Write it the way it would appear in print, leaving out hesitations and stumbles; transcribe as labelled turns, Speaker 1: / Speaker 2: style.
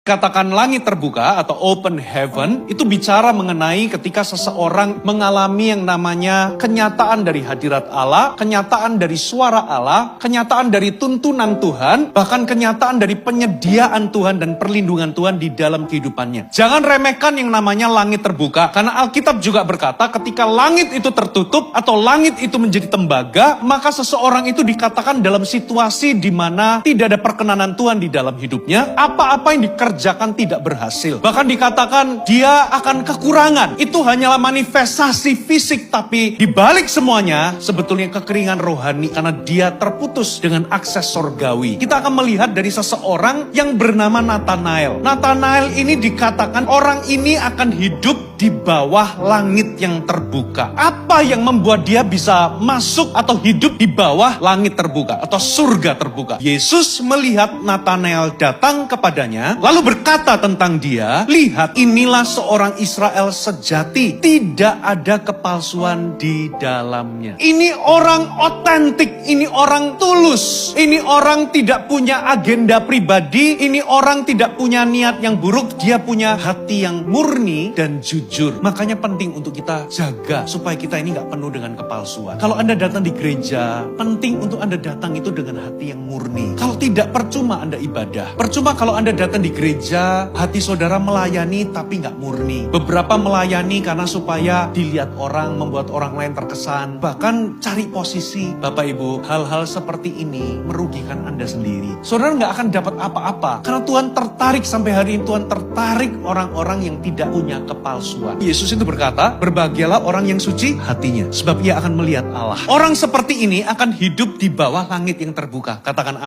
Speaker 1: Katakan langit terbuka atau open heaven itu bicara mengenai ketika seseorang mengalami yang namanya kenyataan dari hadirat Allah, kenyataan dari suara Allah, kenyataan dari tuntunan Tuhan, bahkan kenyataan dari penyediaan Tuhan dan perlindungan Tuhan di dalam kehidupannya. Jangan remehkan yang namanya langit terbuka, karena Alkitab juga berkata ketika langit itu tertutup atau langit itu menjadi tembaga, maka seseorang itu dikatakan dalam situasi di mana tidak ada perkenanan Tuhan di dalam hidupnya, apa-apa yang dikerjakan tidak berhasil. Bahkan dikatakan dia akan kekurangan. Itu hanyalah manifestasi fisik, tapi dibalik semuanya sebetulnya kekeringan rohani karena dia terputus dengan akses sorgawi. Kita akan melihat dari seseorang yang bernama Nathanael. Nathanael ini dikatakan orang ini akan hidup di bawah langit yang terbuka. Apa yang membuat dia bisa masuk atau hidup di bawah langit terbuka atau surga terbuka? Yesus melihat Nathanael datang kepadanya, lalu berkata tentang dia, lihat inilah seorang Israel sejati, tidak ada kepalsuan di dalamnya. Ini orang otentik, ini orang tulus, ini orang tidak punya agenda pribadi, ini orang tidak punya niat yang buruk, dia punya hati yang murni dan jujur. Makanya penting untuk kita jaga supaya kita ini gak penuh dengan kepalsuan. Kalau Anda datang di gereja, penting untuk Anda datang itu dengan hati yang murni. Kalau tidak, percuma Anda ibadah. Percuma kalau Anda datang di gereja, hati saudara melayani tapi gak murni. Beberapa melayani karena supaya dilihat orang, membuat orang lain terkesan. Bahkan cari posisi. Bapak Ibu, hal-hal seperti ini merugikan Anda sendiri. Saudara gak akan dapat apa-apa. Karena Tuhan tertarik sampai hari ini, Tuhan tertarik orang-orang yang tidak punya kepalsuan. Yesus itu berkata, berbahagialah orang yang suci hatinya, sebab ia akan melihat Allah. Orang seperti ini akan hidup di bawah langit yang terbuka. Katakan